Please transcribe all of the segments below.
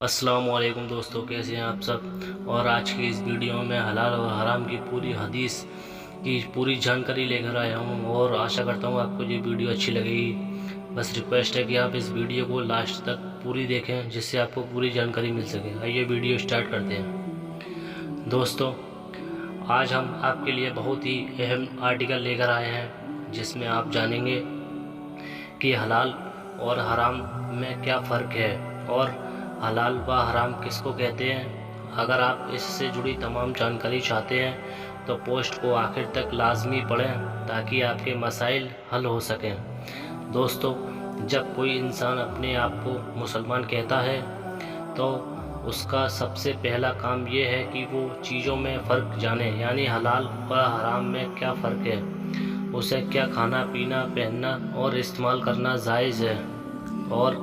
अस्सलाम वालेकुम दोस्तों, कैसे हैं आप सब। और आज की इस वीडियो में हलाल और हराम की पूरी हदीस की पूरी जानकारी लेकर आया हूं और आशा करता हूं आपको ये वीडियो अच्छी लगेगी। बस रिक्वेस्ट है कि आप इस वीडियो को लास्ट तक पूरी देखें जिससे आपको पूरी जानकारी मिल सके। आइए वीडियो स्टार्ट करते हैं। दोस्तों, आज हम आपके लिए बहुत ही अहम आर्टिकल लेकर आए हैं जिसमें आप जानेंगे कि हलाल और हराम में क्या फ़र्क है और हलाल व हराम किसको कहते हैं। अगर आप इससे जुड़ी तमाम जानकारी चाहते हैं तो पोस्ट को आखिर तक लाजमी पढ़ें ताकि आपके मसाइल हल हो सकें। दोस्तों, जब कोई इंसान अपने आप को मुसलमान कहता है तो उसका सबसे पहला काम ये है कि वो चीज़ों में फ़र्क जाने, यानी हलाल व हराम में क्या फ़र्क है, उसे क्या खाना पीना पहनना और इस्तेमाल करना जायज़ है और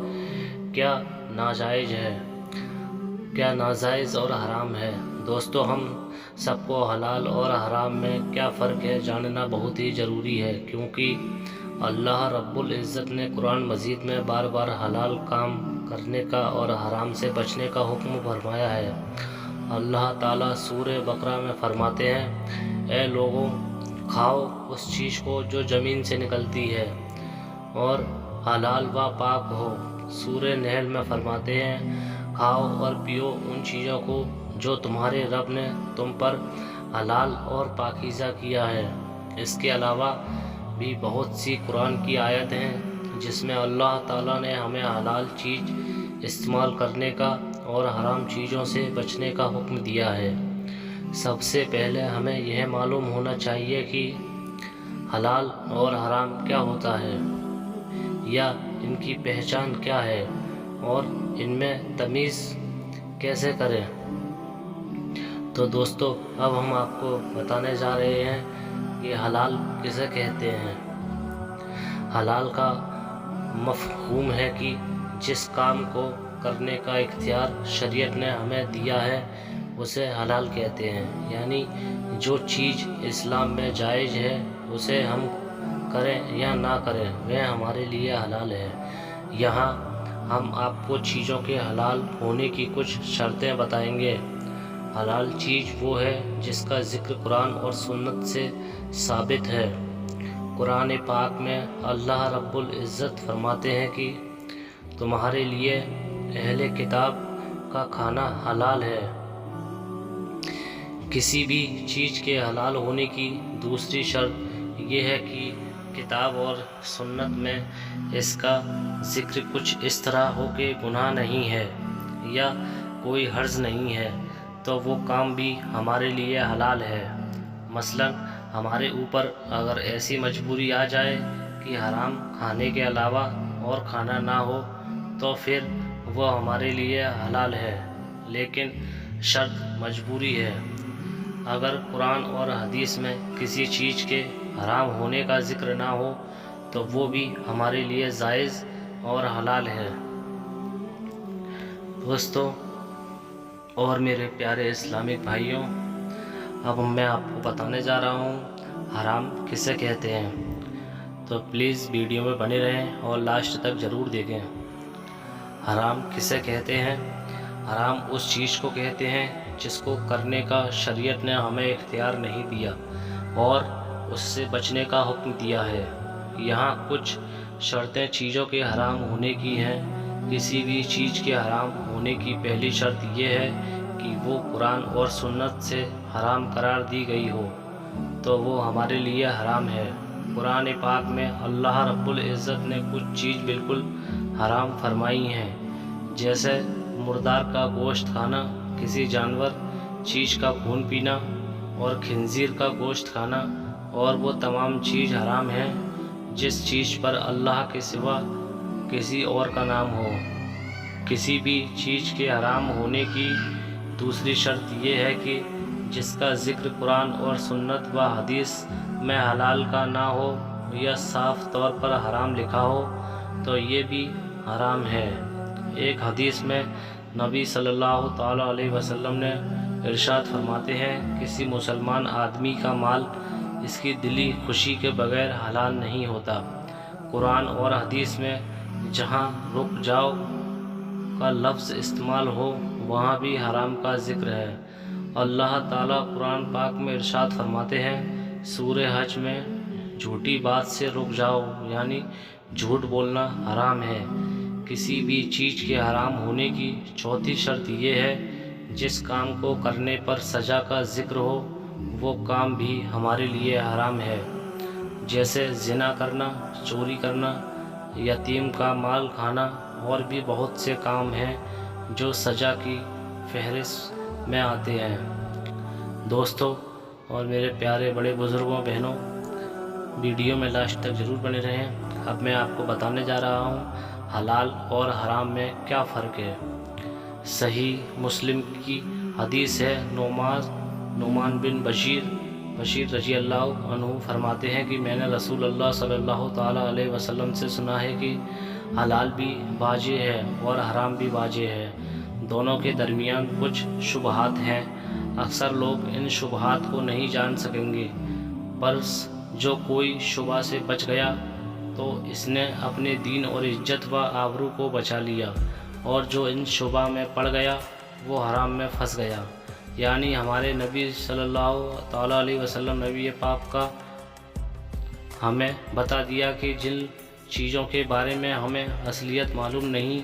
क्या नाजायज़ है, क्या नाजायज़ और हराम है। दोस्तों, हम सबको हलाल और हराम में क्या फ़र्क है जानना बहुत ही ज़रूरी है, क्योंकि अल्लाह रब्बुल इज़्ज़त ने कुरान मजीद में बार बार हलाल काम करने का और हराम से बचने का हुक्म फरमाया है। अल्लाह ताला सूरह बकरा में फरमाते हैं, ए लोगों, खाओ उस चीज़ को जो ज़मीन से निकलती है और हलाल व पाक हो। सूरह नहल में फरमाते हैं, खाओ और पियो उन चीज़ों को जो तुम्हारे रब ने तुम पर हलाल और पाकीज़ा किया है। इसके अलावा भी बहुत सी कुरान की आयत हैं जिसमें अल्लाह ताला ने हमें हलाल चीज़ इस्तेमाल करने का और हराम चीज़ों से बचने का हुक्म दिया है। सबसे पहले हमें यह मालूम होना चाहिए कि हलाल और हराम क्या होता है या इनकी पहचान क्या है और इनमें तमीज़ कैसे करें। तो दोस्तों, अब हम आपको बताने जा रहे हैं कि हलाल किसे कहते हैं। हलाल का मफ़हूम है कि जिस काम को करने का इख्तियार शरीयत ने हमें दिया है उसे हलाल कहते हैं, यानी जो चीज़ इस्लाम में जायज़ है उसे हम करें या ना करें वह हमारे लिए हलाल है। यहाँ हम आपको चीज़ों के हलाल होने की कुछ शर्तें बताएंगे। हलाल चीज़ वो है जिसका ज़िक्र कुरान और सुन्नत से साबित है। कुरान पाक में अल्लाह रब्बुल इज़्ज़त फरमाते हैं कि तुम्हारे लिए अहले किताब का खाना हलाल है। किसी भी चीज़ के हलाल होने की दूसरी शर्त यह है कि किताब और सुन्नत में इसका ज़िक्र कुछ इस तरह हो कि गुनाह नहीं है या कोई हर्ज नहीं है, तो वो काम भी हमारे लिए हलाल है। मसलन हमारे ऊपर अगर ऐसी मजबूरी आ जाए कि हराम खाने के अलावा और खाना ना हो तो फिर वह हमारे लिए हलाल है, लेकिन शर्त मजबूरी है। अगर कुरान और हदीस में किसी चीज़ के हराम होने का ज़िक्र ना हो तो वो भी हमारे लिए जायज़ और हलाल है। दोस्तों और मेरे प्यारे इस्लामिक भाइयों, अब मैं आपको बताने जा रहा हूँ हराम किसे कहते हैं, तो प्लीज़ वीडियो में बने रहें और लास्ट तक ज़रूर देखें। हराम किसे कहते हैं? हराम उस चीज़ को कहते हैं जिसको करने का शरीयत ने हमें इख्तियार नहीं दिया और उससे बचने का हुक्म दिया है। यहाँ कुछ शर्तें चीज़ों के हराम होने की हैं। किसी भी चीज़ के हराम होने की पहली शर्त यह है कि वो कुरान और सुन्नत से हराम करार दी गई हो, तो वो हमारे लिए हराम है। कुरान पाक में अल्लाह रब्बुल इज़्ज़त ने कुछ चीज़ बिल्कुल हराम फरमाई हैं, जैसे मुर्दार का गोश्त खाना, किसी जानवर चीज़ का खून पीना और खिंजीर का गोश्त खाना, और वो तमाम चीज़ हराम है जिस चीज़ पर अल्लाह के सिवा किसी और का नाम हो। किसी भी चीज़ के हराम होने की दूसरी शर्त ये है कि जिसका ज़िक्र कुरान और सुन्नत व हदीस में हलाल का ना हो या साफ़ तौर पर हराम लिखा हो तो ये भी हराम है। एक हदीस में नबी सल्लल्लाहु ताला अलैहि वसल्लम ने इरशाद फरमाते हैं, किसी मुसलमान आदमी का माल इसकी दिली खुशी के बगैर हलाल नहीं होता। कुरान और हदीस में जहाँ रुक जाओ کا لفظ استعمال ہو وہاں بھی حرام کا ذکر ہے۔ اللہ تعالیٰ قرآن پاک میں ارشاد فرماتے ہیں، سورہ حج میں جھوٹی بات سے رک جاؤ، یعنی جھوٹ بولنا حرام ہے۔ کسی بھی چیز کے حرام ہونے کی چوتھی شرط یہ ہے، جس کام کو کرنے پر سزا کا ذکر ہو وہ کام بھی ہمارے لیے حرام ہے، جیسے زنا کرنا، چوری کرنا، یتیم کا مال کھانا، اور بھی بہت سے کام ہیں جو سزا کی فہرست میں آتے ہیں۔ دوستو اور میرے پیارے بڑے بزرگوں، بہنوں، ویڈیو میں لاسٹ تک ضرور بنے رہیں۔ اب میں آپ کو بتانے جا رہا ہوں حلال اور حرام میں کیا فرق ہے۔ صحیح مسلم کی حدیث ہے، نعمان بن بشیر رضی اللہ عنہ فرماتے ہیں کہ میں نے رسول اللہ صلی اللہ تعالیٰ علیہ وسلم سے سنا ہے کہ حلال بھی واجب ہے اور حرام بھی واجب ہے، دونوں کے درمیان کچھ شبہات ہیں۔ اکثر لوگ ان شبہات کو نہیں جان سکیں گے، پر جو کوئی شبہ سے بچ گیا تو اس نے اپنے دین اور عزت و آبرو کو بچا لیا، اور جو ان شبہ میں پڑ گیا وہ حرام میں پھنس گیا۔ یعنی ہمارے نبی صلی اللہ تعالیٰ علیہ وسلم، نبی پاک کا ہمیں بتا دیا کہ جن چیزوں کے بارے میں ہمیں اصلیت معلوم نہیں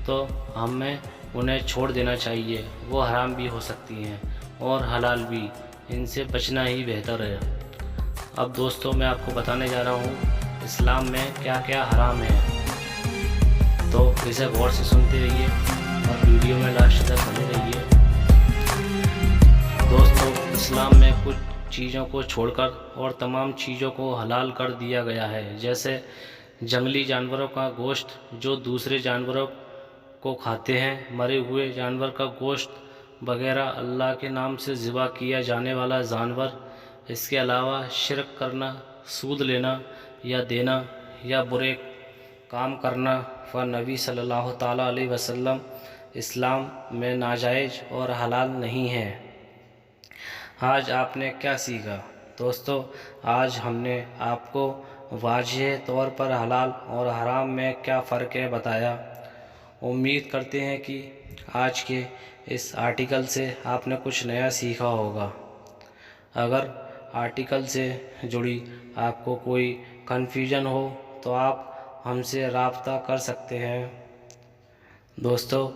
تو ہمیں انہیں چھوڑ دینا چاہیے، وہ حرام بھی ہو سکتی ہیں اور حلال بھی، ان سے بچنا ہی بہتر ہے۔ اب دوستوں میں آپ کو بتانے جا رہا ہوں اسلام میں کیا کیا حرام ہے، تو اسے غور سے سنتے رہیے اور ویڈیو میں لاسٹ تک بنے رہیے۔ دوستوں اسلام میں کچھ چیزوں کو چھوڑ کر اور تمام چیزوں کو حلال کر دیا گیا ہے، جیسے جنگلی جانوروں کا گوشت جو دوسرے جانوروں کو کھاتے ہیں، مرے ہوئے جانور کا گوشت وغیرہ، اللہ کے نام سے ذبح کیا جانے والا جانور۔ اس کے علاوہ شرک کرنا، سود لینا یا دینا یا برے کام کرنا نبی صلی اللہ تعالیٰ علیہ وسلم اسلام میں ناجائز اور حلال نہیں ہے۔ آج آپ نے کیا سیکھا؟ دوستو آج ہم نے آپ کو واضح طور پر حلال اور حرام میں کیا فرق ہے بتایا۔ امید کرتے ہیں کہ آج کے اس آرٹیکل سے آپ نے کچھ نیا سیکھا ہوگا۔ اگر آرٹیکل سے جڑی آپ کو کوئی کنفیوژن ہو تو آپ ہم سے رابطہ کر سکتے ہیں۔ دوستو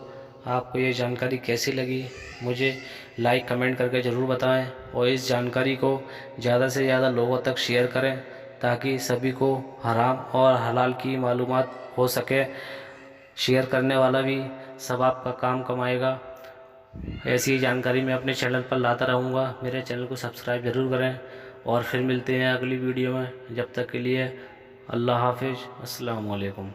آپ کو یہ جانکاری کیسی لگی مجھے لائک کمنٹ کر کے ضرور بتائیں، اور اس جانکاری کو زیادہ سے زیادہ لوگوں تک شیئر کریں تاکہ سبھی کو حرام اور حلال کی معلومات ہو سکے۔ شیئر کرنے والا بھی ثواب کا کام کمائے گا۔ ایسی جانکاری میں اپنے چینل پر لاتا رہوں گا، میرے چینل کو سبسکرائب ضرور کریں، اور پھر ملتے ہیں اگلی ویڈیو میں۔ جب تک کے لیے اللہ حافظ، السلام علیکم۔